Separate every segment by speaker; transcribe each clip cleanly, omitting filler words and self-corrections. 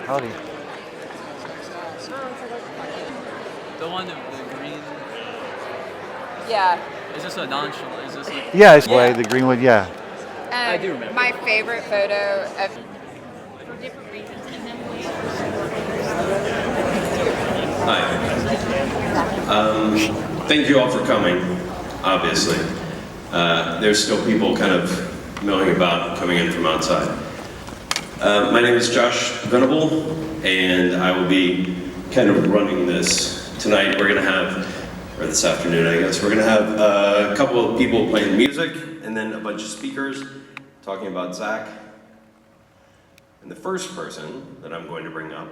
Speaker 1: Howdy.
Speaker 2: The one, the green.
Speaker 3: Yeah.
Speaker 2: Is this a nonchalant? Is this like?
Speaker 1: Yeah, it's way the Greenwood. Yeah.
Speaker 2: I do remember.
Speaker 3: My favorite photo of.
Speaker 4: For different reasons, and then
Speaker 5: Hi. Thank you all for coming, obviously. There's still people kind of milling about coming in from outside. My name is Josh Venable, and I will be kind of running this. Tonight we're going to have, or this afternoon I guess, we're going to have a couple of people playing music, and then a bunch of speakers talking about Zach. And the first person that I'm going to bring up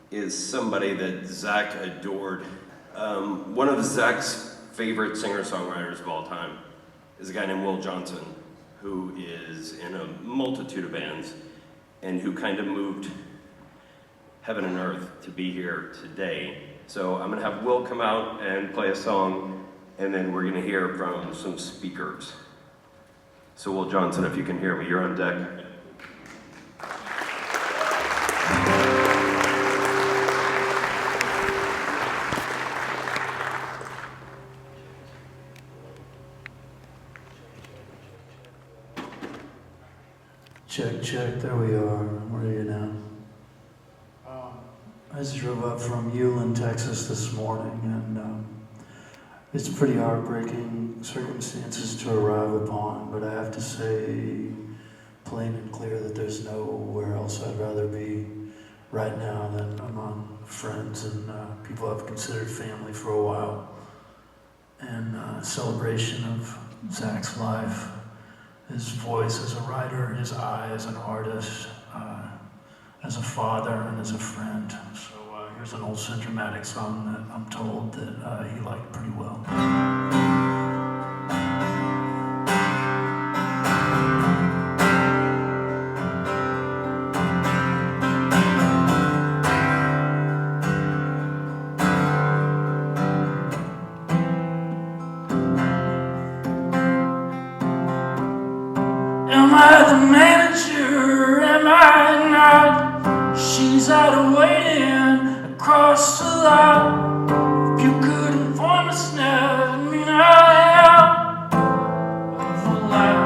Speaker 5: is somebody that Zach adored. One of Zach's favorite singer-songwriters of all time is a guy named Will Johnson, who is in a multitude of bands and who kind of moved heaven and earth to be here today. So I'm gonna have Will come out and play a song, and then we're gonna hear from some speakers. So Will Johnson, if you can hear me, you're on deck.
Speaker 6: Check, check, there we are. Where are you now? I just drove up from Ulan, Texas this morning, and it's pretty heartbreaking circumstances to arrive upon, but I have to say plain and clear that there's nowhere else I'd rather be right now than among friends and people I've considered family for a while. And celebration of Zach's life, his voice as a writer, his eye as an artist, as a father and as a friend. So here's an old dramatic song that I'm told that he liked pretty well. Am I the manager? Am I not? She's out of waiting across the lot. If you could inform us now, I mean I am of a lot.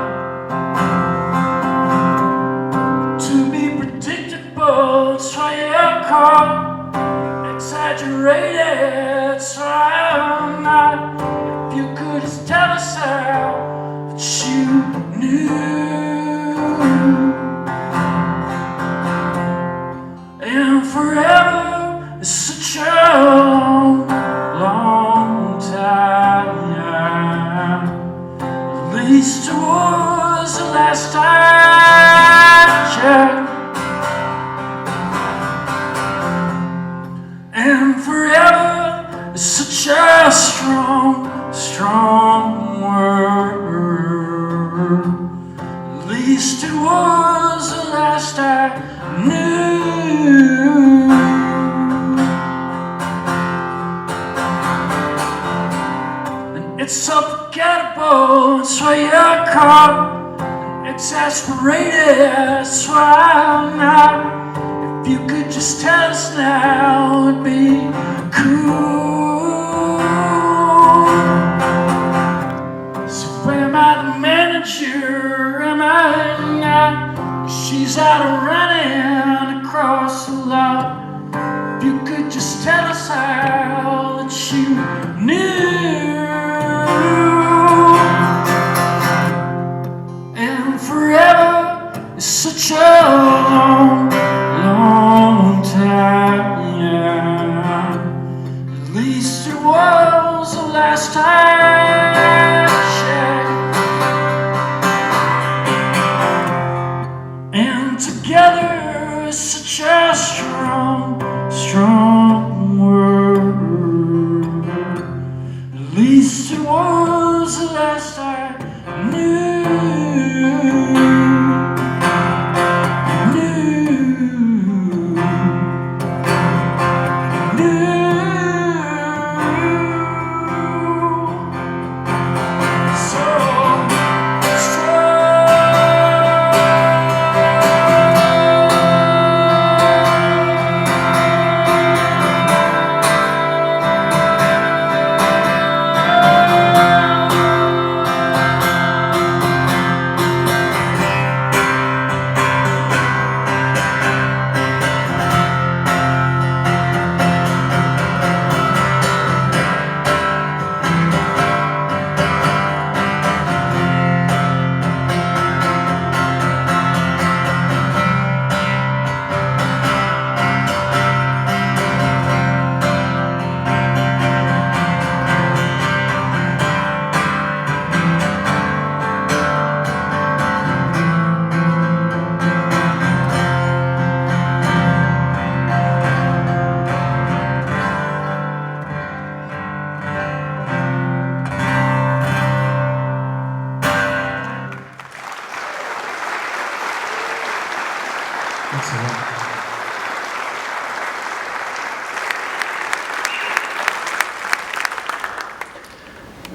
Speaker 6: To be predictable, try your call. Exaggerated, try or not. If you could just tell us how that you knew. And forever is such a long, long time. At least it was the last time I checked. And forever is such a strong, strong word. At least it was the last I knew. And it's unforgettable, that's why you're caught. And exasperated, that's why I'm not. If you could just tell us now, it'd be cool. So am I the manager? Am I not? She's out of running across the lot. If you could just tell us how that you knew. And forever is such a long, long time. At least it was the last time I checked. And together is such a strong, strong word. At least it was the last I knew.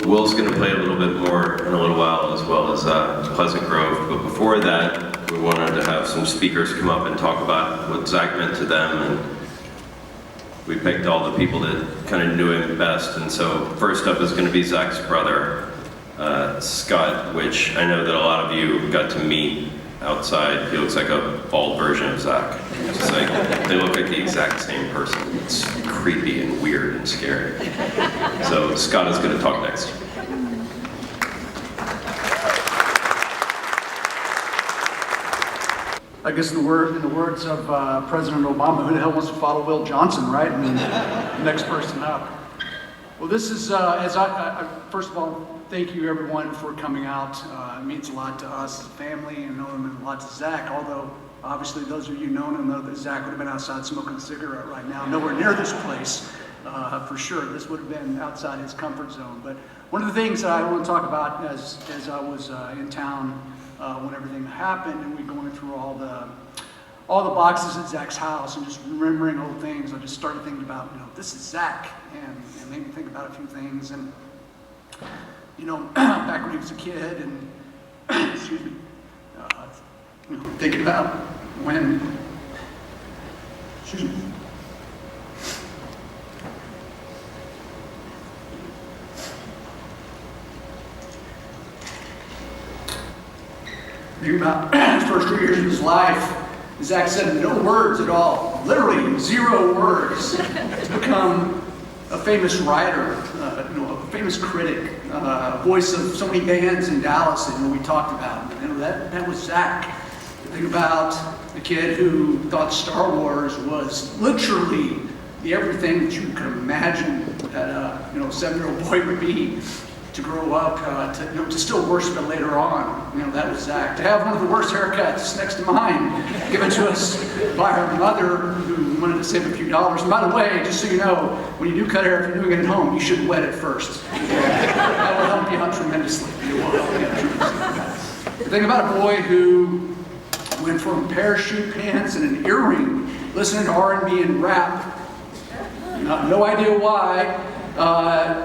Speaker 5: Will's going to play a little bit more in a little while, as well as Pleasant Grove. But before that, we wanted to have some speakers come up and talk about what Zach meant to them, and we picked all the people that kind of knew him best. And so first up is going to be Zach's brother, Scott, which I know that a lot of you got to meet outside. He looks like a bald version of Zach. It's like, they look like the exact same person. It's creepy and weird and scary. So Scott is going to talk next.
Speaker 1: I guess in the words of President Obama, who the hell wants to follow Will Johnson, right? I mean, next person up. Well, this is, first of all, thank you everyone for coming out. It means a lot to us as a family, and know him a lot to Zach, although obviously those of you known him know that Zach would have been outside smoking a cigarette right now, nowhere near this place, for sure. This would have been outside his comfort zone. But one of the things I want to talk about as I was in town when everything happened, and we going through all the boxes at Zach's house and just remembering old things, I just started thinking about, this is Zach, and it made me think about a few things. And back when he was a kid, and excuse me, thinking about when, excuse me, thinking about his first 2 years of his life. Zach said no words at all, literally 0 words, to become a famous writer, a famous critic, voice of so many bands in Dallas that we talked about. That was Zach. Think about a kid who thought Star Wars was literally the everything that you could imagine that a 7-year-old boy would be. To grow up, to still worship it later on. That was Zach. To have one of the worst haircuts next to mine given to us by her mother, who wanted to save a few dollars. And by the way, just so you know, when you do cut hair, if you're doing it at home, you should wet it first. That will help you out tremendously. It will help you out tremendously. Think about a boy who went from parachute pants and an earring, listening to R&B and rap, no idea why,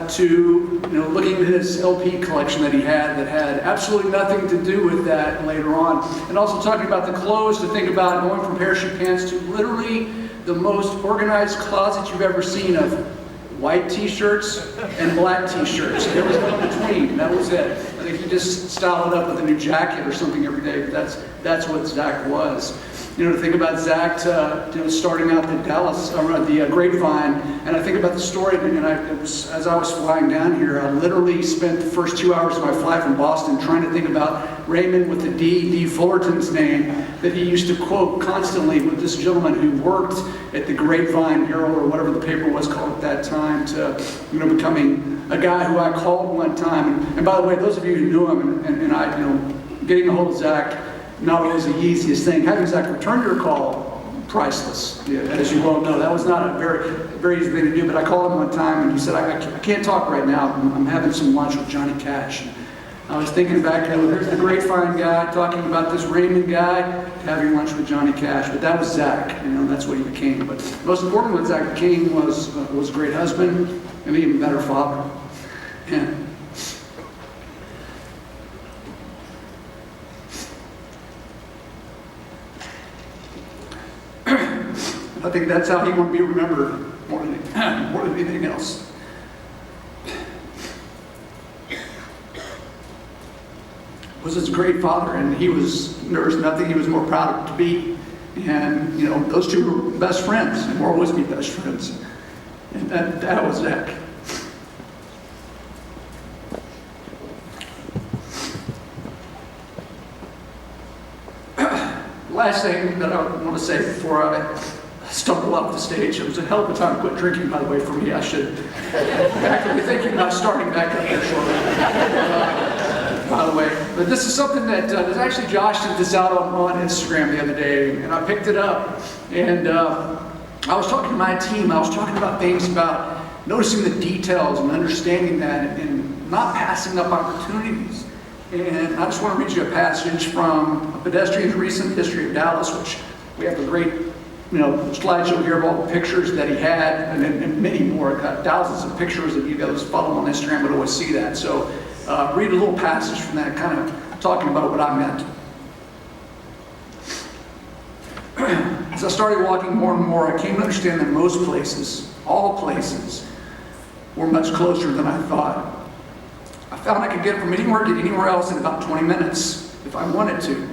Speaker 1: to looking at his LP collection that he had that had absolutely nothing to do with that later on. And also talking about the clothes, to think about going from parachute pants to literally the most organized closet you've ever seen of white t-shirts and black t-shirts. There was no between. That was it. I think he just styled it up with a new jacket or something every day, but that's what Zach was. To think about Zach starting out the Dallas, or the Grapevine, and I think about the story, and as I was flying down here, I literally spent the first 2 hours of my flight from Boston trying to think about Raymond with the D Fullerton's name that he used to quote constantly with this gentleman who worked at the Grapevine Herald, or whatever the paper was called at that time, to becoming a guy who I called one time. And by the way, those of you who knew him, and I, getting a hold of Zach, not always the easiest thing. Having Zach return your call, priceless. As you well know, that was not a very, very easy thing to do, but I called him one time and he said, I can't talk right now. I'm having some lunch with Johnny Cash. And I was thinking back, there's the Grapevine guy talking about this Raymond guy having lunch with Johnny Cash, but that was Zach. That's what he became. But most important, what Zach became was a great husband and an even better father. And I think that's how he would be remembered more than anything else. Was his great father, and there was nothing he was more proud of to be. And those two were best friends, and will always be best friends. And that was Zach. Last thing that I want to say before I stumble off the stage. It was a hell of a time to quit drinking, by the way, for me. I should actively thinking about starting back up there shortly. By the way, but this is something that actually Josh did this out on Instagram the other day, and I picked it up. And I was talking to my team. I was talking about things about noticing the details and understanding that, and not passing up opportunities. And I just want to read you a passage from A Pedestrian's Recent History of Dallas, which we have the great slideshow here of all the pictures that he had, and many more. Got thousands of pictures that you guys follow on Instagram would always see that. So read a little passage from that, kind of talking about what I meant. As I started walking more and more, I came to understand that most places, all places, were much closer than I thought. I found I could get from anywhere to anywhere else in about 20 minutes if I wanted to.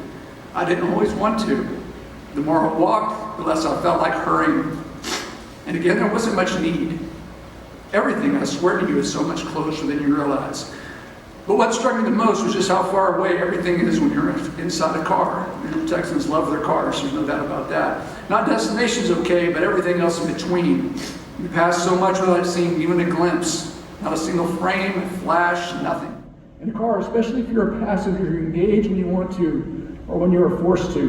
Speaker 1: I didn't always want to. The more I walked, the less I felt like hurrying. And again, there wasn't much need. Everything, I swear to you, is so much closer than you realize. But what struck me the most was just how far away everything is when you're inside a car. Texans love their cars, there's no doubt about that. Not destination's okay, but everything else in between. You pass so much without seeing even a glimpse. Not a single frame, a flash, nothing. In a car, especially if you're a passenger, you engage when you want to, or when you're forced to.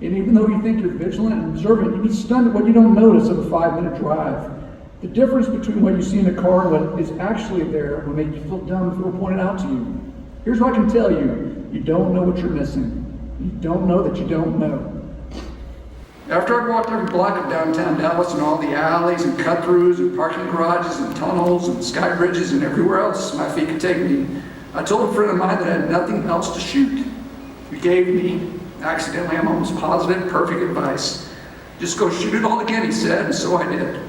Speaker 1: And even though you think you're vigilant and observant, you'd be stunned at what you don't notice of a 5-minute drive. The difference between what you see in the car and what is actually there will make you feel dumb if it were pointed out to you. Here's what I can tell you. You don't know what you're missing. You don't know that you don't know. After I'd walked every block of downtown Dallas and all the alleys and cut-throughs and parking garages and tunnels and sky bridges and everywhere else my feet could take me, I told a friend of mine that I had nothing else to shoot. He gave me, accidentally, I'm almost positive, perfect advice. Just go shoot it all again, he said, and so I did.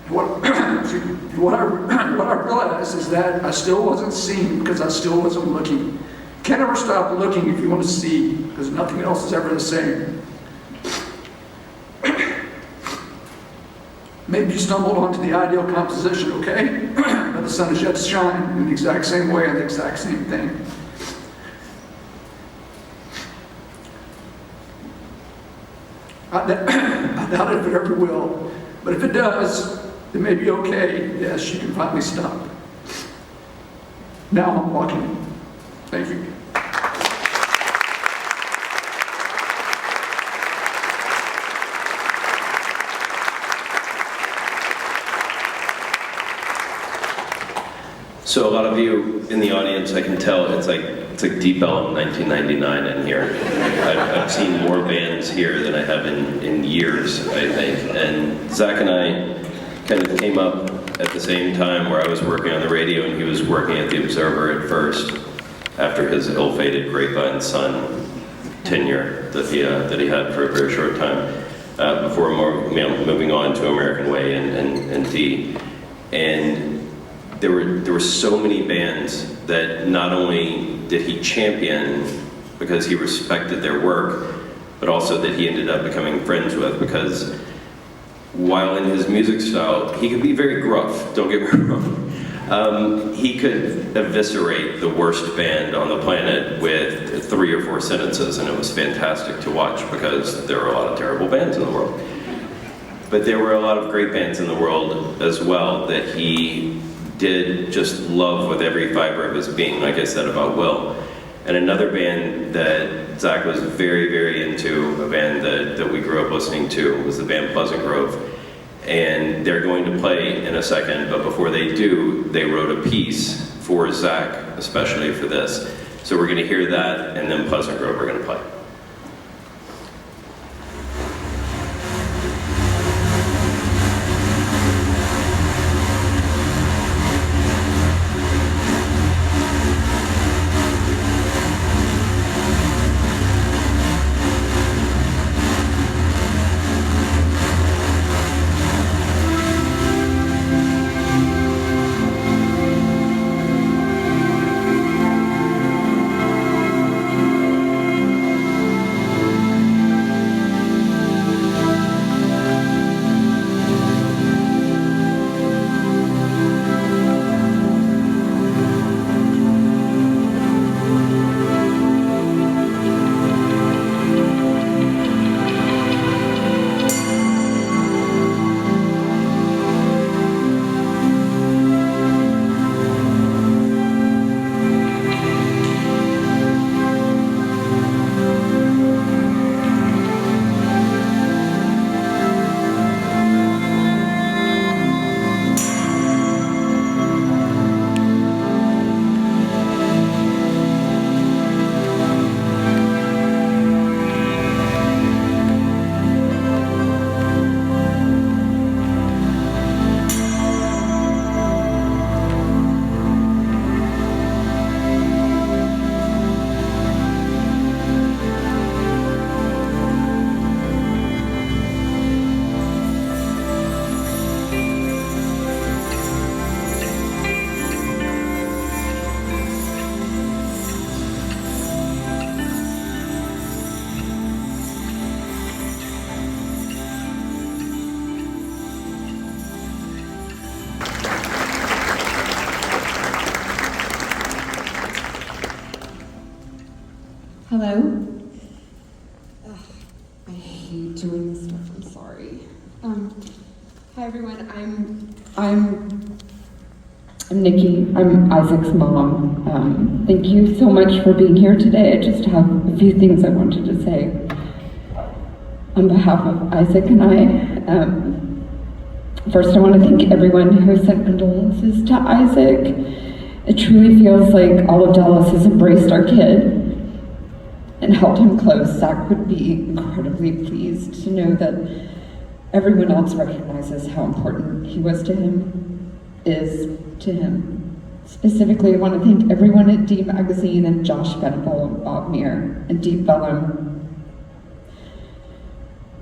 Speaker 1: What I realized is that I still wasn't seeing because I still wasn't looking. You can't ever stop looking if you want to see, because nothing else is ever the same. Maybe you stumbled onto the ideal composition, okay? But the sun is yet to shine in the exact same way on the exact same thing. I doubt if it ever will, but if it does, it may be okay. Yes, you can finally stop. Now I'm walking. Thank you.
Speaker 5: So a lot of you in the audience, I can tell it's like Deep Ellum 1999 in here. I've seen more bands here than I have in years, I think. And Zach and I kind of came up at the same time where I was working on the radio and he was working at the Observer at first, after his ill-fated Grapevine Sun tenure that he had for a very short time, before moving on to American Way and D. And there were so many bands that not only did he champion because he respected their work, but also that he ended up becoming friends with, because while in his music style, he could be very gruff, don't get me wrong. He could eviscerate the worst band on the planet with 3 or 4 sentences, and it was fantastic to watch because there are a lot of terrible bands in the world. But there were a lot of great bands in the world as well that he did just love with every fiber of his being, like I said about Will. And another band that Zach was very, very into, a band that we grew up listening to, was the band Pleasant Grove. And they're going to play in a second, but before they do, they wrote a piece for Zach, especially for this. So we're going to hear that, and then Pleasant Grove we're going to play.
Speaker 7: Hello? Ugh, I hate doing this stuff, I'm sorry. Hi everyone, I'm Nikki, I'm Isaac's mom. Thank you so much for being here today. I just have a few things I wanted to say. On behalf of Isaac and I, first I want to thank everyone who sent condolences to Isaac. It truly feels like all of Dallas has embraced our kid and held him close. Zach would be incredibly pleased to know that everyone else recognizes how important he was to him, is to him. Specifically, I want to thank everyone at D Magazine and Josh Venable and Bob Mehr and Deep Vellum.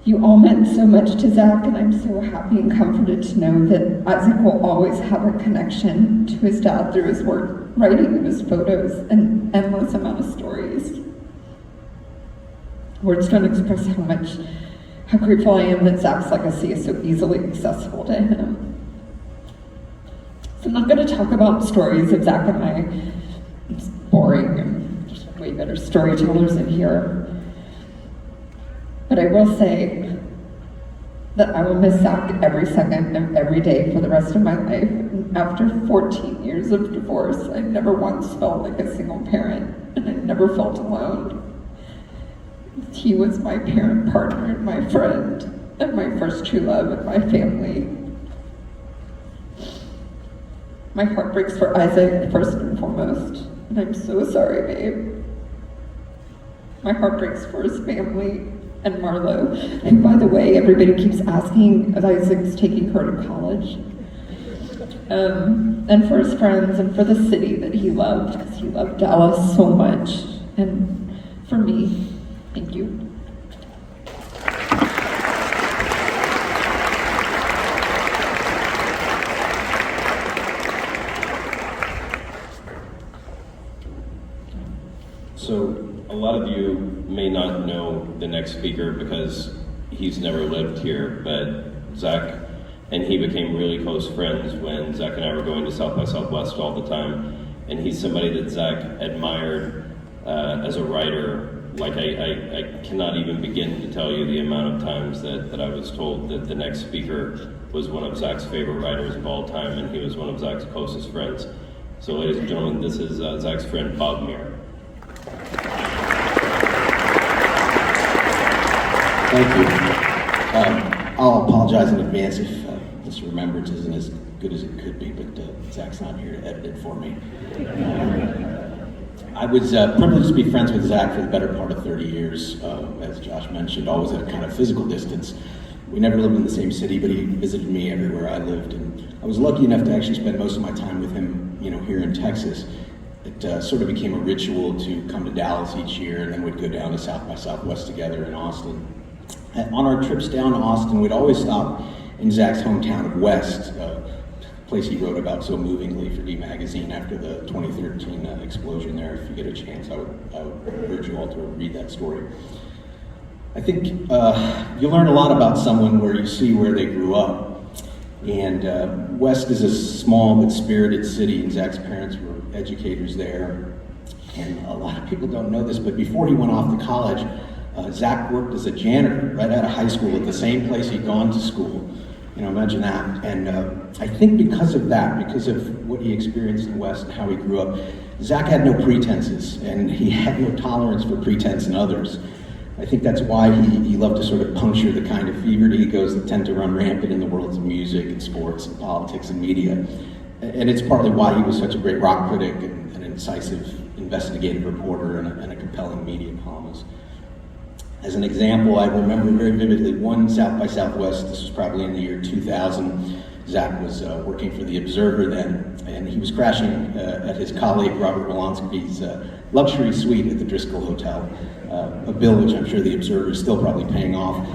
Speaker 7: You all meant so much to Zach, and I'm so happy and comforted to know that Isaac will always have a connection to his dad through his work, writing and his photos, and endless amount of stories. Words don't express how grateful I am that Zach's legacy is so easily accessible to him. So I'm not going to talk about stories of Zach and I. It's boring, and there's way better storytellers in here. But I will say that I will miss Zach every second of every day for the rest of my life. And after 14 years of divorce, I never once felt like a single parent, and I never felt alone. He was my parent partner and my friend, and my first true love and my family. My heart breaks for Isaac first and foremost, and I'm so sorry, babe. My heart breaks for his family and Marlo, and by the way, everybody keeps asking if Isaac's taking her to college. And for his friends and for the city that he loved, because he loved Dallas so much. And for me, thank you.
Speaker 5: So a lot of you may not know the next speaker because he's never lived here, but Zach and he became really close friends when Zach and I were going to South by Southwest all the time. And he's somebody that Zach admired as a writer. Like I cannot even begin to tell you the amount of times that I was told that the next speaker was one of Zach's favorite writers of all time, and he was one of Zach's closest friends. So ladies and gentlemen, this is Zach's friend, Bob Mehr.
Speaker 8: Thank you. I'll apologize in advance if this Remembrance isn't as good as it could be, but Zach's not here to edit it for me. I was privileged to be friends with Zach for the better part of 30 years, as Josh mentioned, always at a kind of physical distance. We never lived in the same city, but he visited me everywhere I lived, and I was lucky enough to actually spend most of my time with him, here in Texas. It sort of became a ritual to come to Dallas each year, and then we'd go down to South by Southwest together in Austin. On our trips down to Austin, we'd always stop in Zach's hometown of West, a place he wrote about so movingly for D Magazine after the 2013 explosion there. If you get a chance, I would urge you all to read that story. I think you learn a lot about someone where you see where they grew up. And West is a small but spirited city, and Zach's parents were educators there. And a lot of people don't know this, but before he went off to college, Zach worked as a janitor right out of high school at the same place he'd gone to school. Imagine that. And I think because of that, because of what he experienced in West and how he grew up, Zach had no pretenses, and he had no tolerance for pretense in others. I think that's why he loved to sort of puncture the kind of fevered egos that tend to run rampant in the worlds of music and sports and politics and media. And it's partly why he was such a great rock critic and an incisive investigative reporter and a compelling media columnist. As an example, I remember very vividly one South by Southwest, this was probably in the year 2000. Zach was working for The Observer then, and he was crashing at his colleague Robert Wolanski's luxury suite at the Driscoll Hotel, a bill which I'm sure The Observer is still probably paying off.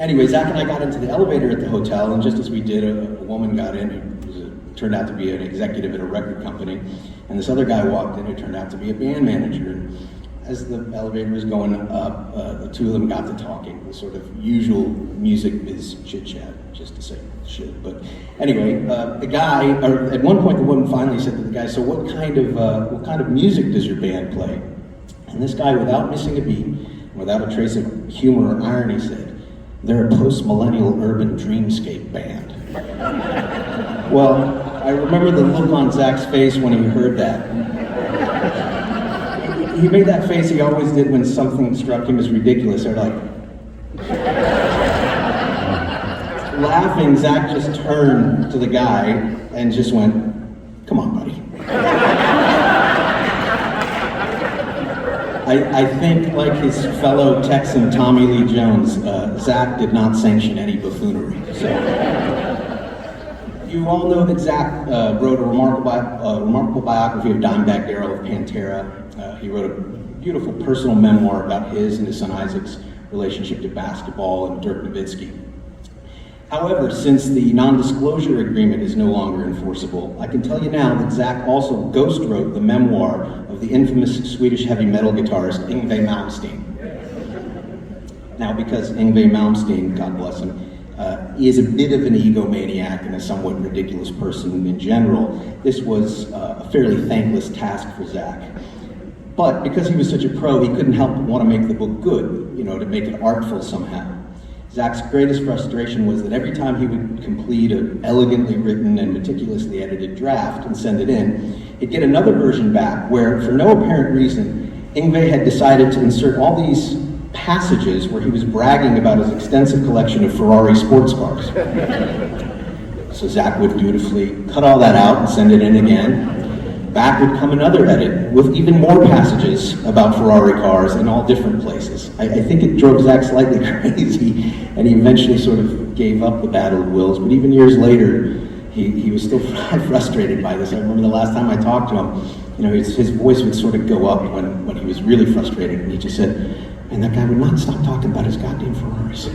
Speaker 8: Anyway, Zach and I got into the elevator at the hotel, and just as we did, a woman got in who turned out to be an executive at a record company, and this other guy walked in who turned out to be a band manager. And as the elevator was going up, the two of them got to talking, the sort of usual music biz chit-chat, just to say shit. But anyway, the guy, or at one point the woman finally said to the guy, "So what kind of music does your band play?" And this guy, without missing a beat, without a trace of humor or irony, said, "They're a post-millennial urban dreamscape band." Well, I remember the look on Zach's face when he heard that. He made that face he always did when something struck him as ridiculous. They're like... Laughing, Zach just turned to the guy and just went, "Come on, buddy." I think, like his fellow Texan Tommy Lee Jones, Zach did not sanction any buffoonery. So, you all know that Zach wrote a remarkable biography of Dimebag Darrell of Pantera. He wrote a beautiful personal memoir about his and his son Isaac's relationship to basketball and Dirk Nowitzki. However, since the non-disclosure agreement is no longer enforceable, I can tell you now that Zach also ghost-wrote the memoir of the infamous Swedish heavy metal guitarist Yngwie Malmsteen. Now, because Yngwie Malmsteen, God bless him, he is a bit of an egomaniac and a somewhat ridiculous person in general, this was a fairly thankless task for Zach. But because he was such a pro, he couldn't help but want to make the book good, to make it artful somehow. Zach's greatest frustration was that every time he would complete an elegantly written and meticulously edited draft and send it in, he'd get another version back where, for no apparent reason, Yngwie had decided to insert all these passages where he was bragging about his extensive collection of Ferrari sports cars. So Zach would dutifully cut all that out and send it in again. Back would come another edit with even more passages about Ferrari cars in all different places. I think it drove Zach slightly crazy, and he eventually sort of gave up the battle of wills, but even years later, he was still frustrated by this. I remember the last time I talked to him, his voice would sort of go up when he was really frustrated, and he just said, "Man, that guy would not stop talking about his goddamn Ferraris."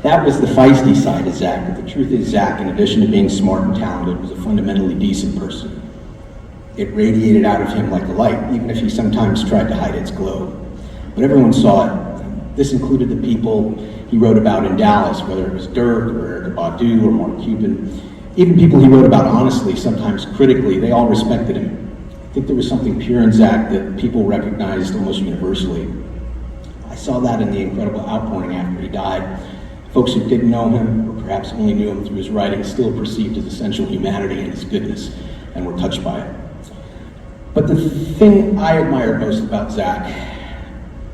Speaker 8: That was the feisty side of Zach, but the truth is Zach, in addition to being smart and talented, was a fundamentally decent person. It radiated out of him like a light, even if he sometimes tried to hide its glow. But everyone saw it. This included the people he wrote about in Dallas, whether it was Dirk or Erykah Badu or Mark Cuban. Even people he wrote about honestly, sometimes critically, they all respected him. I think there was something pure in Zach that people recognized almost universally. I saw that in the incredible outpouring after he died. Folks who didn't know him, or perhaps only knew him through his writing, still perceived his essential humanity and his goodness, and were touched by it. But the thing I admired most about Zach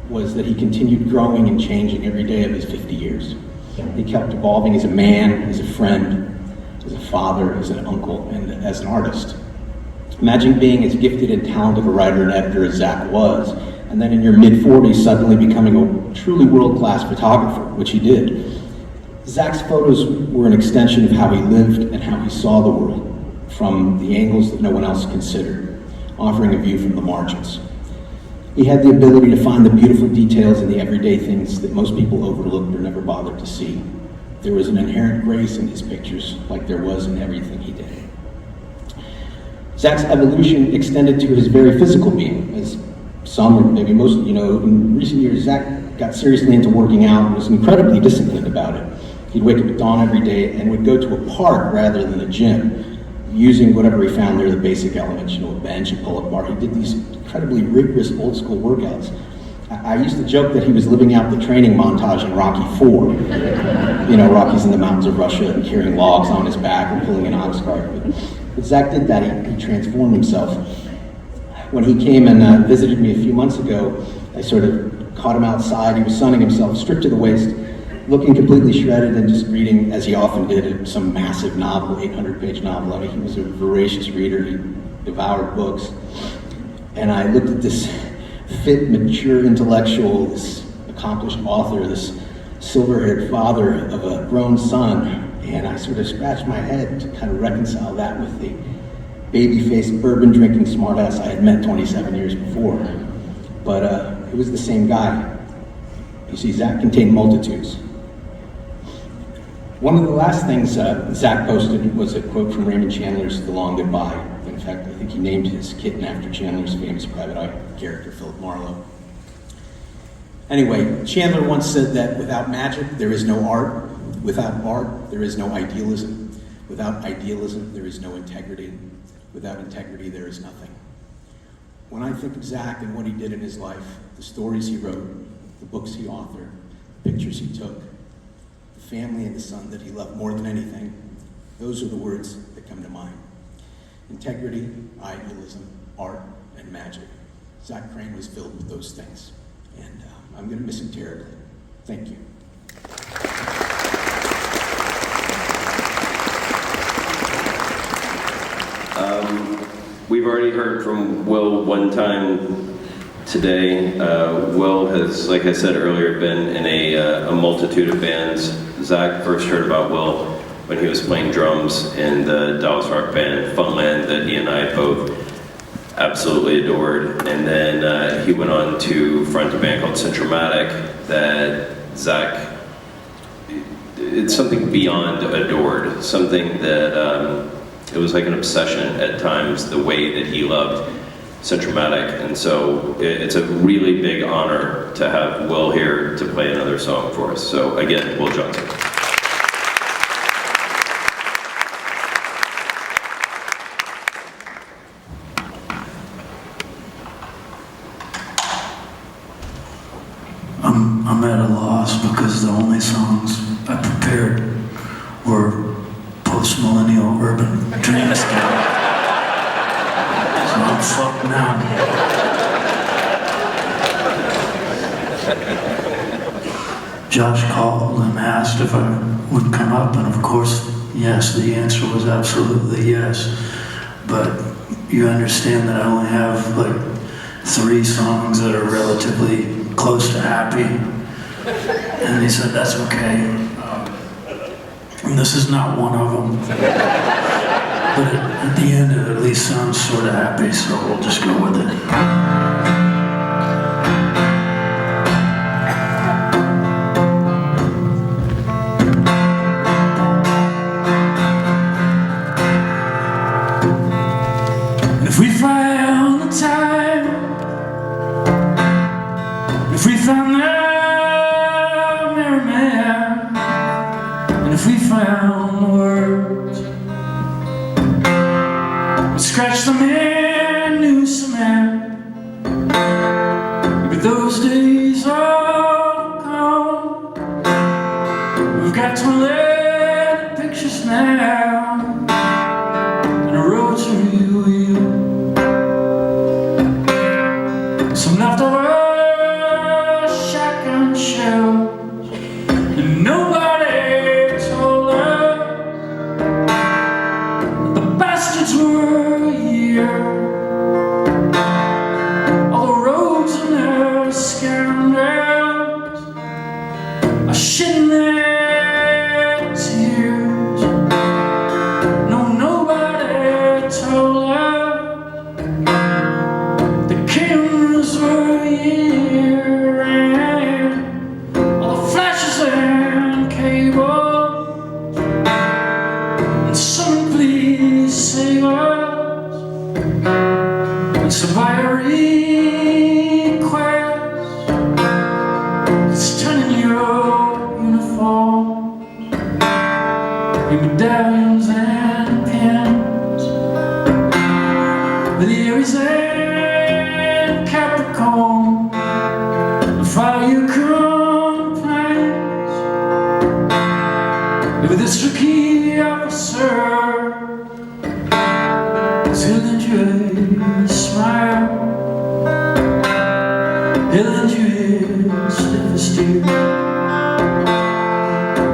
Speaker 8: was that he continued growing and changing every day of his 50 years. He kept evolving as a man, as a friend, as a father, as an uncle, and as an artist. Imagine being as gifted and talented a writer and editor as Zach was, and then in your mid-40s suddenly becoming a truly world-class photographer, which he did. Zach's photos were an extension of how he lived and how he saw the world, from the angles that no one else considered, offering a view from the margins. He had the ability to find the beautiful details in the everyday things that most people overlooked or never bothered to see. There was an inherent grace in his pictures, like there was in everything he did. Zach's evolution extended to his very physical being, as some, or maybe most, in recent years, Zach got seriously into working out and was incredibly disciplined about it. He'd wake up at dawn every day and would go to a park rather than a gym, using whatever he found there, the basic elements, a bench, a pull-up bar. He did these incredibly rigorous old school workouts. I used to joke that he was living out the training montage in Rocky IV. Rocky's in the mountains of Russia and carrying logs on his back and pulling an ox cart. But Zach did that, he transformed himself. When he came and visited me a few months ago, I sort of caught him outside. He was sunning himself, stripped to the waist, looking completely shredded and just reading, as he often did, some massive novel, 800-page novel. I mean, he was a voracious reader. He devoured books. And I looked at this fit, mature intellectual, this accomplished author, this silver-haired father of a grown son, and I sort of scratched my head to kind of reconcile that with the baby-faced, bourbon-drinking smartass I had met 27 years before. But it was the same guy. You see, Zach contained multitudes. One of the last things Zach posted was a quote from Raymond Chandler's The Long Goodbye. In fact, I think he named his kitten after Chandler's famous private eye character, Philip Marlowe. Anyway, Chandler once said that without magic, there is no art. Without art, there is no idealism. Without idealism, there is no integrity. Without integrity, there is nothing. When I think of Zac and what he did in his life, the stories he wrote, the books he authored, the pictures he took, the family and the son that he loved more than anything, those are the words that come to mind. Integrity, idealism, art, and magic. Zac Crain was filled with those things. And I'm going to miss him terribly. Thank you.
Speaker 5: We've already heard from Will one time today. Will has, like I said earlier, been in a multitude of bands. Zac first heard about Will when he was playing drums in the Dallas rock band Funland that he and I both absolutely adored. And then he went on to front a band called Centromatic that Zac, it's something beyond adored, something that it was like an obsession at times, the way that he loved Centromatic. And so it's a really big honor to have Will here to play another song for us. So again, Will Johnson.
Speaker 6: I'm at a loss because the only songs I prepared were post-millennial urban dreamscape. So I'm fucked now. Josh called and asked if I would come up, and of course, yes, the answer was absolutely yes. But you understand that I only have like 3 songs that are relatively close to happy. And he said, that's okay. And this is not one of them. But at the end, it at least sounds sort of happy, so we'll just go with it. If we found the time, if we found the merryman, and if we found the words, we'd scratch them in new cement. But those days are gone. We've got to let the pictures now, and a rotary wheel, some leftover shotgun shells, and nobody told us that the bastards were here. All the roads and their scoundrels are shedding their tears. No, nobody told us the cameras were here, and all the flashes and cables. And someone please save us. It's a request. It's turning your uniform, your medallions and pins, with the Aries and Capricorn, and file your complaints with this rookie officer. He'll lend you his smile, he'll lend you his stiffest steel.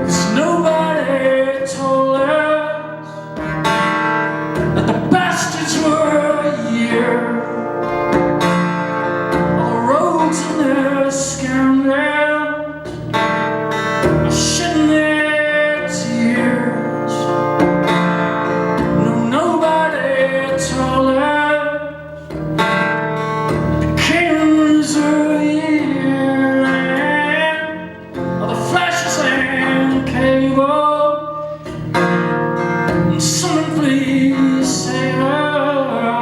Speaker 6: 'Cause nobody told us that the bastards were here. All the roads and their scoundrels are shedding their tears. No, nobody told us the cameras are here, and all the flashes and cables. And someone please save us.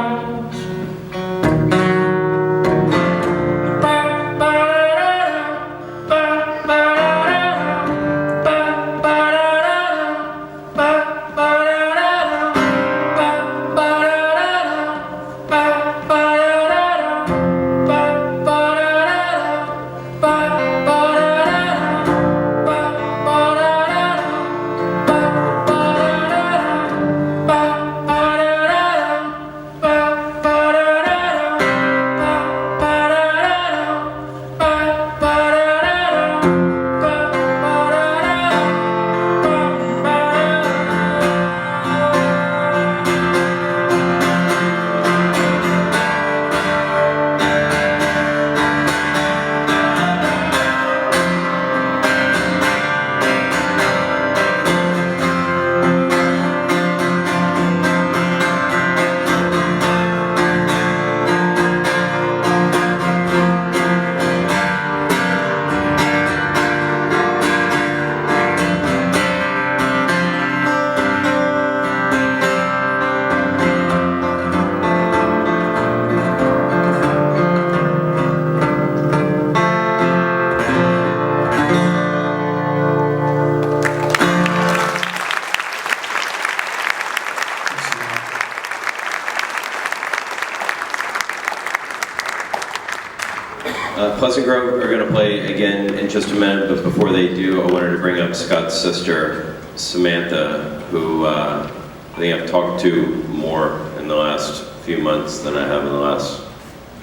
Speaker 5: Pleasant Grove are going to play again in just a minute, but before they do, I wanted to bring up Scott's sister, Samantha, who I think I've talked to more in the last few months than I have in the last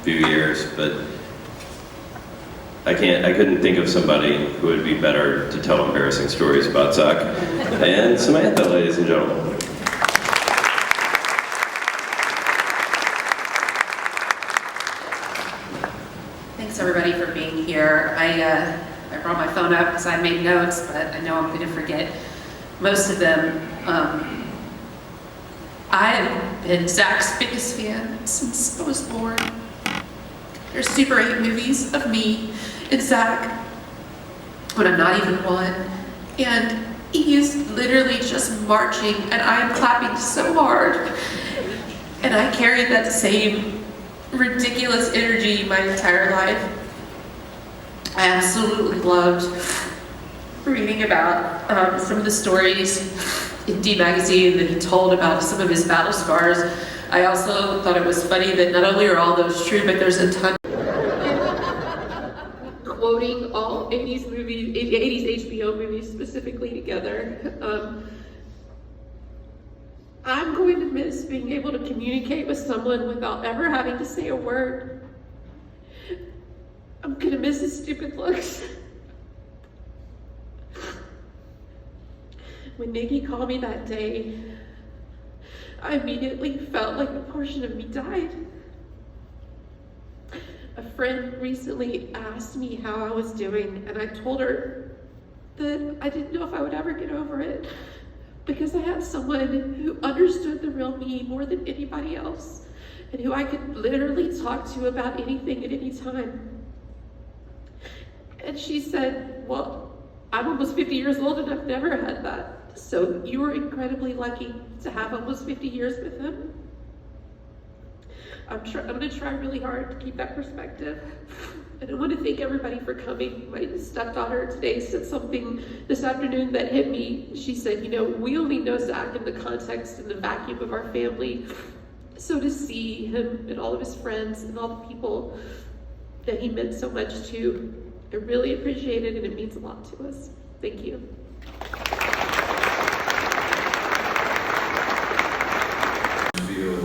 Speaker 5: few years, but I couldn't think of somebody who would be better to tell embarrassing stories about Zach than Samantha, ladies and gentlemen.
Speaker 9: Thanks everybody for being here. I brought my phone up because I made notes, but I know I'm going to forget most of them. I have been Zach's biggest fan since I was born. There's Super 8 movies of me and Zach when I'm not even one, and he is literally just marching, and I am clapping so hard, and I carried that same ridiculous energy my entire life. I absolutely loved reading about some of the stories in D Magazine that he told about some of his battle scars. I also thought it was funny that not only are all those true, but there's a ton quoting all 80s movies, 80s HBO movies specifically together. I'm going to miss being able to communicate with someone without ever having to say a word. I'm gonna miss his stupid looks. When Nikki called me that day, I immediately felt like a portion of me died. A friend recently asked me how I was doing, and I told her that I didn't know if I would ever get over it because I had someone who understood the real me more than anybody else and who I could literally talk to about anything at any time. And she said, well, I'm almost 50 years old and I've never had that. So you were incredibly lucky to have almost 50 years with him. I'm gonna try really hard to keep that perspective. And I want to thank everybody for coming. My stepdaughter today said something this afternoon that hit me. She said, you know, we only know Zach in the context and the vacuum of our family. So to see him and all of his friends and all the people that he meant so much to, I really appreciate it, and it means a lot to us. Thank you.
Speaker 10: Feel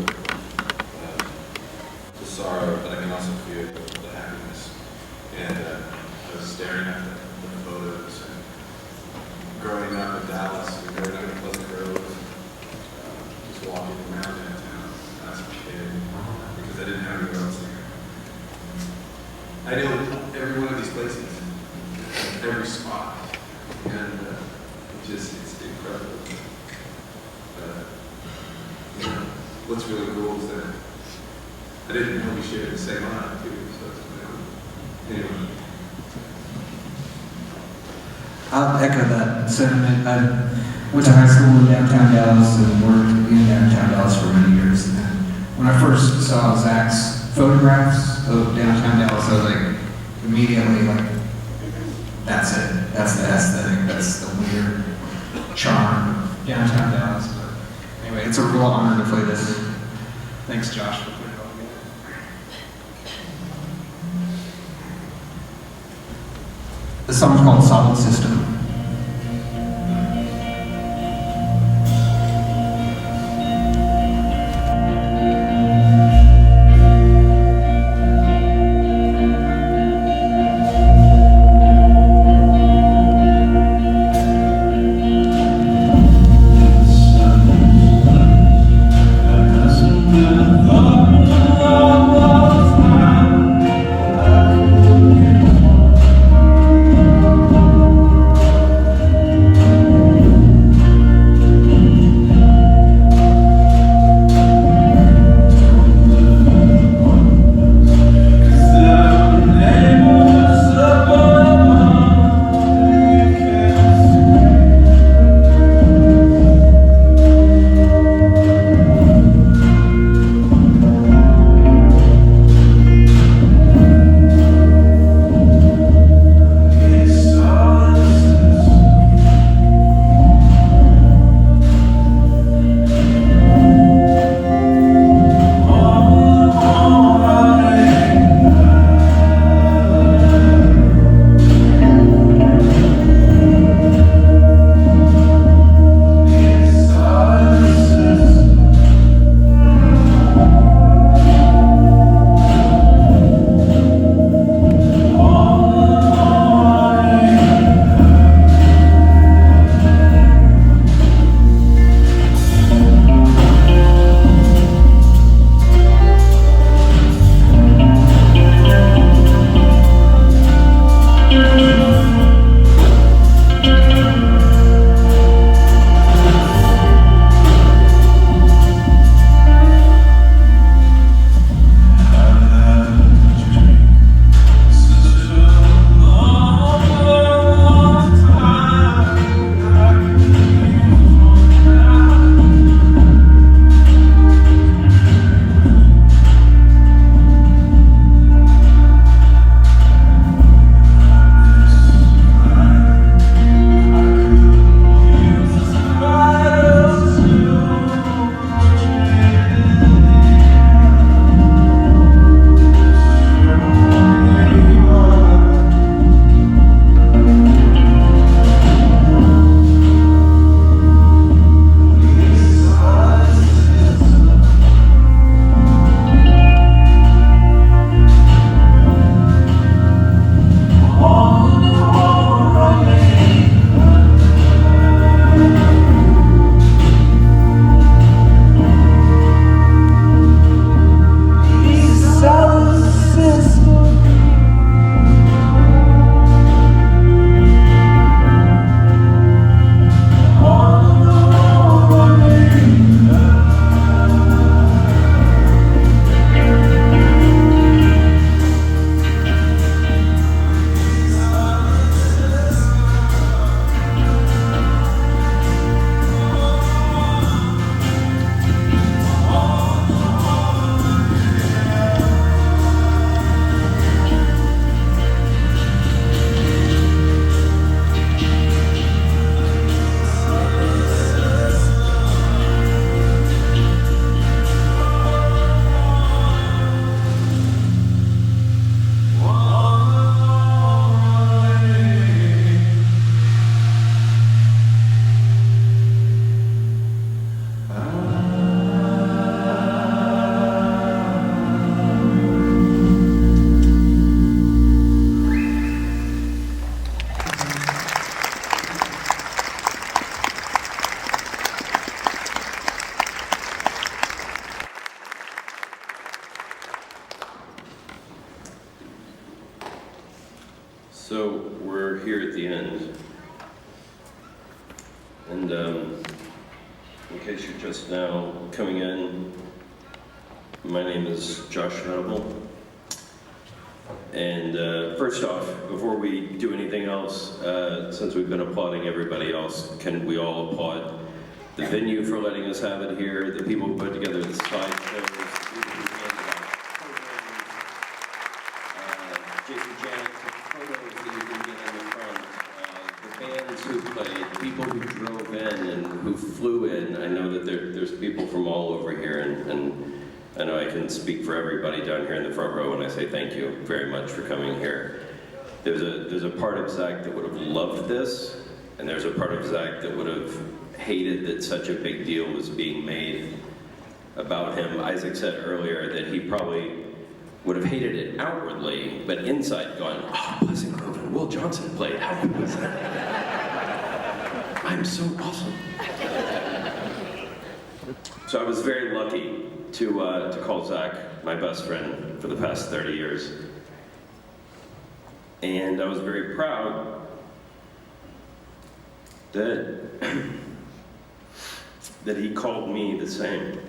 Speaker 10: the sorrow, but I can also feel the happiness. And I was staring at the photos and growing up in Dallas and growing up in Pleasant Grove, just walking around downtown as a kid because I didn't have anywhere else to go. I know every one of these places, every spot, and it's incredible. You know, what's really cool is that I didn't know we shared the same eye too, so that's really cool. Anyway.
Speaker 11: I'll echo that sentiment. I went to high school in downtown Dallas and worked in downtown Dallas for many years. And when I first saw Zach's photographs of downtown Dallas, I was like, immediately like, that's it. That's the aesthetic. That's the weird charm of downtown Dallas. But anyway, it's a real honor to play this. Thanks, Josh, for putting it all together. The song's called Solid System.
Speaker 5: So we're here at the end. And in case you're just now coming in, my name is Josh Venable. And first off, before we do anything else, since we've been applauding everybody else, can we all applaud the venue for letting us have it here, the people who put together the slideshows, the people who handed out programs, Jake and Janet took photos that you can get in the front, the bands who played, people who drove in and who flew in. I know that there's people from all over here, and I know I can speak for everybody down here in the front row when I say thank you very much for coming here. There's a part of Zach that would have loved this, and there's a part of Zach that would have hated that such a big deal was being made about him. Isaac said earlier that he probably would have hated it outwardly, but inside gone, oh, Blessing Grove and Will Johnson played. How good was that? I'm so awesome. So I was very lucky to call Zach my best friend for the past 30 years. And I was very proud that that he called me the same.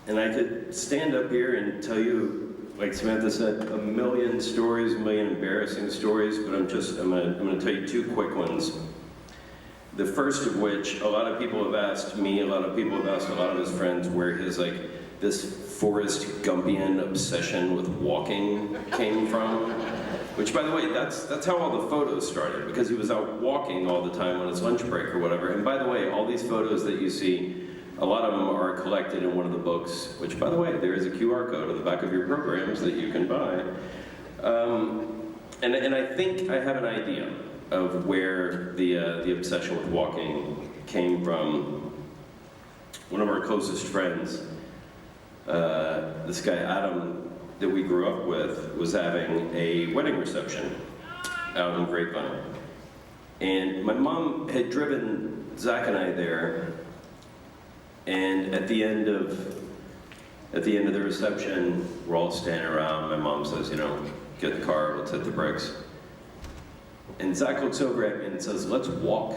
Speaker 5: And I could stand up here and tell you, like Samantha said, a million stories, a million embarrassing stories, but I'm gonna tell you two quick ones. The first of which, a lot of people have asked me, a lot of people have asked a lot of his friends where his, like, this Forrest Gumpian obsession with walking came from. Which, by the way, that's how all the photos started, because he was out walking all the time on his lunch break or whatever. And by the way, all these photos that you see, a lot of them are collected in one of the books, which, by the way, there is a QR code on the back of your programs that you can buy. And I think I have an idea of where the obsession with walking came from. One of our closest friends, this guy Adam, that we grew up with, was having a wedding reception out in Grapevine. And my mom had driven Zach and I there, and at the end of the reception, we're all standing around. My mom says, you know, get in the car, let's hit the brakes. And Zach looks over at me and says, let's walk.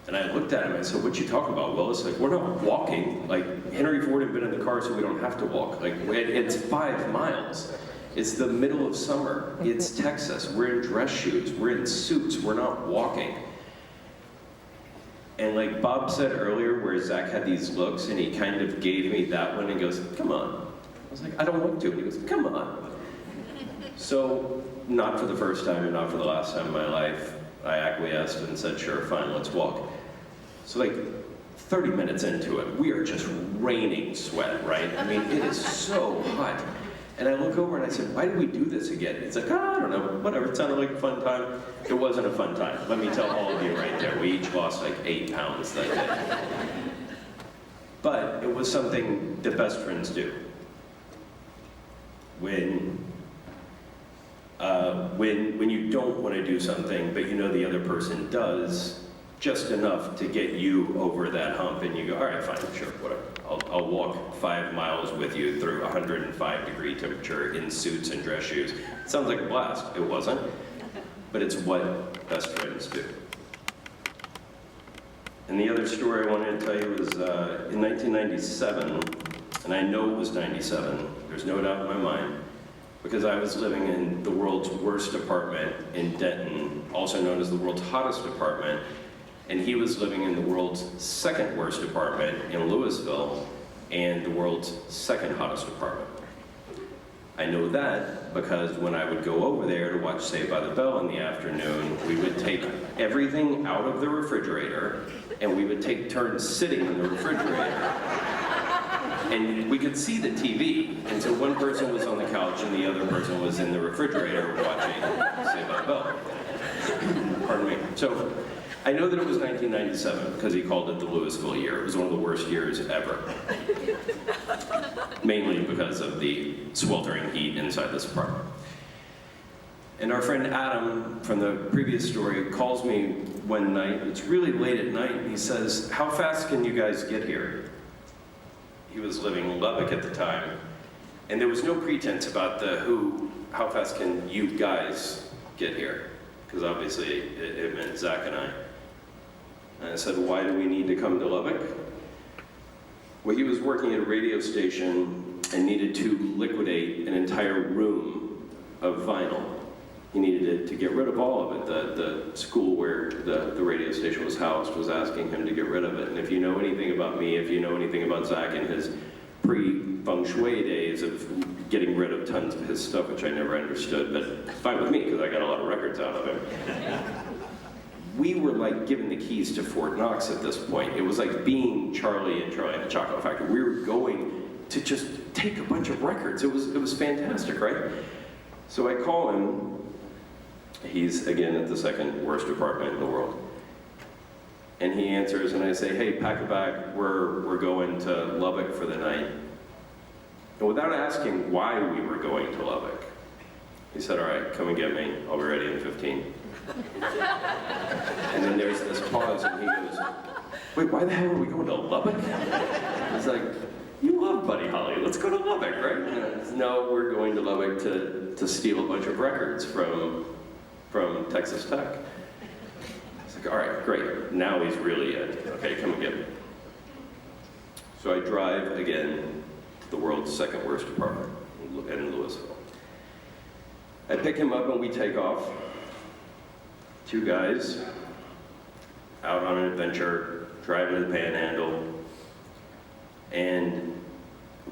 Speaker 5: And I looked at him and I said, what you talking about, Willis? Like, we're not walking. Like, Henry Ford had been in the car so we don't have to walk. Like, it's 5 miles. It's the middle of summer. It's Texas. We're in dress shoes. We're in suits. We're not walking. And like Bob said earlier, where Zach had these looks and he kind of gave me that one and goes, come on. I was like, I don't want to. And he goes, come on. So, not for the first time and not for the last time in my life, I acquiesced and said, sure, fine, let's walk. So like 30 minutes into it, we are just raining sweat, right? I mean, it is so hot. And I look over and I said, why did we do this again? It's like, I don't know, whatever, it sounded like a fun time. It wasn't a fun time. Let me tell all of you right there, we each lost like 8 pounds that day. But it was something that best friends do. When you don't want to do something, but you know the other person does, just enough to get you over that hump, and you go, all right, fine, sure, whatever. I'll walk 5 miles with you through 105-degree temperature in suits and dress shoes. It sounds like a blast. It wasn't, but it's what best friends do. And the other story I wanted to tell you was in 1997, and I know it was 97, there's no doubt in my mind, because I was living in the world's worst apartment in Denton, also known as the world's hottest apartment, and he was living in the world's second worst apartment in Louisville, and the world's second hottest apartment. I know that because when I would go over there to watch Saved by the Bell in the afternoon, we would take everything out of the refrigerator, and we would take turns sitting in the refrigerator. And we could see the TV, and so one person was on the couch and the other person was in the refrigerator watching Saved by the Bell. Pardon me. So I know that it was 1997 because he called it the Louisville year. It was one of the worst years ever. Mainly because of the sweltering heat inside this apartment. And our friend Adam from the previous story calls me one night, it's really late at night, and he says, how fast can you guys get here? He was living in Lubbock at the time, and there was no pretense about who how fast can you guys get here? Because obviously it meant Zach and I. And I said, why do we need to come to Lubbock? Well, he was working at a radio station and needed to liquidate an entire room of vinyl. He needed it to get rid of all of it. The school where the radio station was housed was asking him to get rid of it. And if you know anything about me, if you know anything about Zach and his pre-feng shui days of getting rid of tons of his stuff, which I never understood, but fine with me because I got a lot of records out of him. We were like given the keys to Fort Knox at this point. It was like being Charlie and Charlie and the Chocolate Factory. We were going to just take a bunch of records. It was fantastic, right? So I call him. He's, again, at the second worst apartment in the world. And he answers, and I say, hey, pack a bag, we're going to Lubbock for the night. And without asking why we were going to Lubbock, he said, all right, come and get me, I'll be ready in 15. And then there's this pause, and he goes, wait, why the hell are we going to Lubbock? He's like, you love Buddy Holly, let's go to Lubbock, right? And no, we're going to Lubbock to steal a bunch of records from Texas Tech. It's like, all right, great. Now he's really in. Okay, come and get me. So I drive again to the world's second worst apartment in Louisville. I pick him up and we take off. Two guys out on an adventure, driving to the Panhandle, and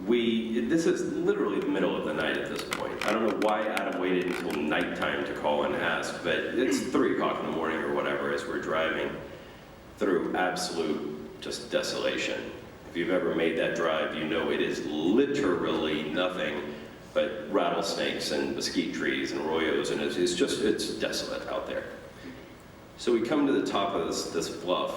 Speaker 5: this is literally the middle of the night at this point. I don't know why Adam waited until nighttime to call and ask, but it's 3 o'clock in the morning or whatever as we're driving through absolute just desolation. If you've ever made that drive, you know it is literally nothing but rattlesnakes and mesquite trees and arroyos, and it's desolate out there. So we come to the top of this bluff,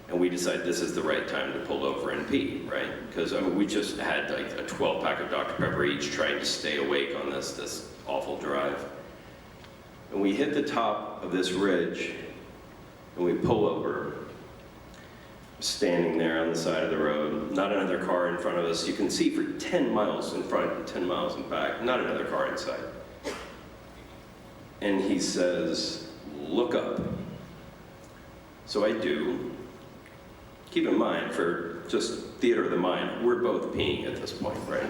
Speaker 5: and we decide this is the right time to pull over and pee, right? Because I mean, we just had like a 12-pack of Dr. Pepper each trying to stay awake on this awful drive. And we hit the top of this ridge, and we pull over, standing there on the side of the road, not another car in front of us. You can see for 10 miles in front and 10 miles in back, not another car in sight. And he says, look up. So I do. Keep in mind, for just theater of the mind, we're both peeing at this point, right?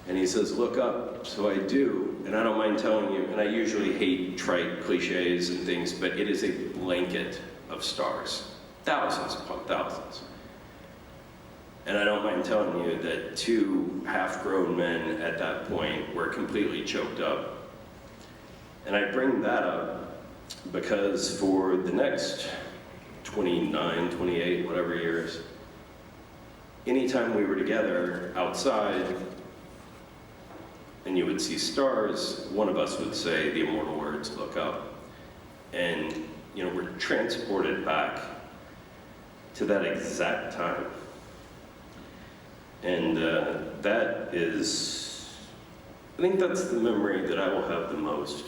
Speaker 5: And he says, look up. So I do, and I don't mind telling you, and I usually hate trite cliches and things, but it is a blanket of stars. Thousands upon thousands. And I don't mind telling you that 2 half-grown men at that point were completely choked up. And I bring that up because for the next 29, 28, whatever years, anytime we were together outside and you would see stars, one of us would say the immortal words, look up. And, you know, we're transported back to that exact time. And that is, I think that's the memory that I will have the most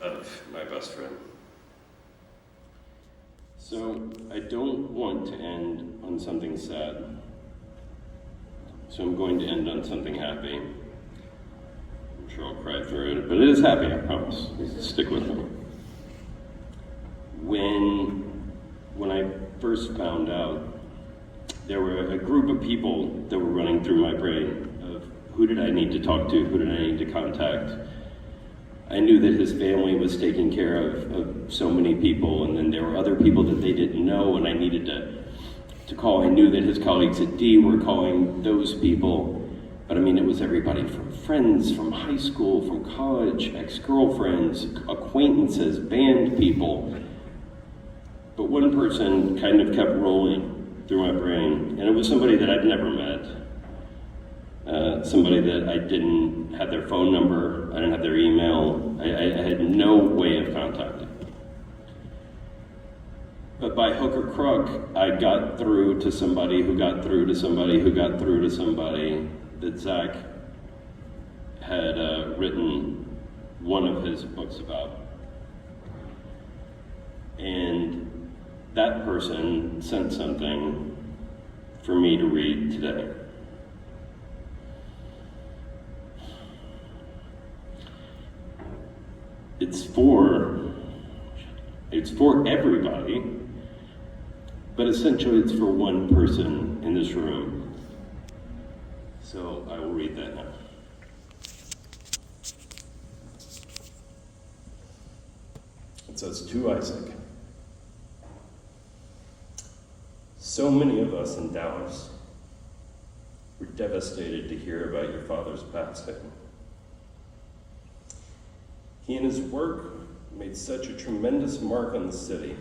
Speaker 5: of my best friend. So I don't want to end on something sad. So I'm going to end on something happy. I'm sure I'll cry through it, but it is happy, I promise. Stick with me. When I first found out, there were a group of people that were running through my brain of who did I need to talk to, who did I need to contact. I knew that his family was taking care of so many people, and then there were other people that they didn't know, and I needed to call. I knew that his colleagues at D were calling those people, but I mean, it was everybody from friends, from high school, from college, ex-girlfriends, acquaintances, band people. But one person kind of kept rolling through my brain, and it was somebody that I'd never met. Somebody that I didn't have their phone number, I didn't have their email, I had no way of contacting. But by hook or crook, I got through to somebody who got through to somebody who got through to somebody that Zach had written one of his books about. And that person sent something for me to read today. it's for everybody, but essentially it's for one person in this room. So I will read that now. It says, to Isaac. So many of us in Dallas were devastated to hear about your father's passing. He and his work made such a tremendous mark on the city.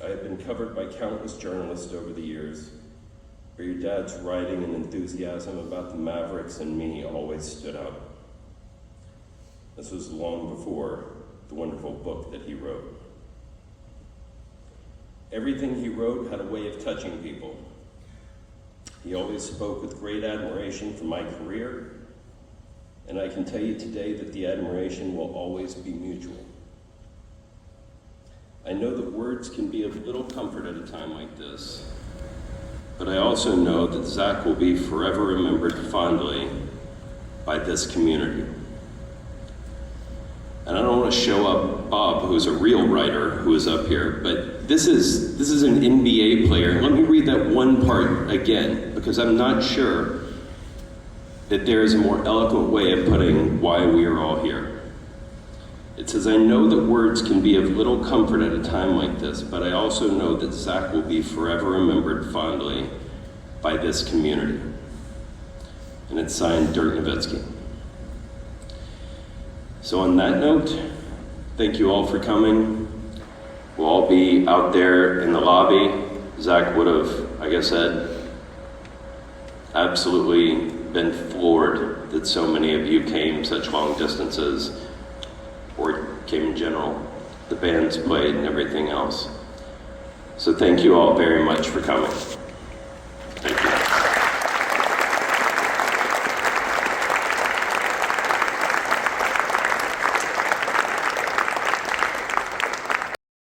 Speaker 5: I have been covered by countless journalists over the years, where your dad's writing and enthusiasm about the Mavericks and me always stood out. This was long before the wonderful book that he wrote. Everything he wrote had a way of touching people. He always spoke with great admiration for my career, and I can tell you today that the admiration will always be mutual. I know that words can be of little comfort at a time like this, but I also know that Zach will be forever remembered fondly by this community. And I don't want to show up Bob, who's a real writer, who is up here, but this is an NBA player. Let me read that one part again, because I'm not sure that there is a more eloquent way of putting why we are all here. It says, I know that words can be of little comfort at a time like this, but I also know that Zach will be forever remembered fondly by this community. And it's signed Dirk Nowitzki. So on that note, thank you all for coming. We'll all be out there in the lobby. Zach would have, like I said, absolutely been floored that so many of you came such long distances, or came in general. The bands played and everything else. So thank you all very much for coming.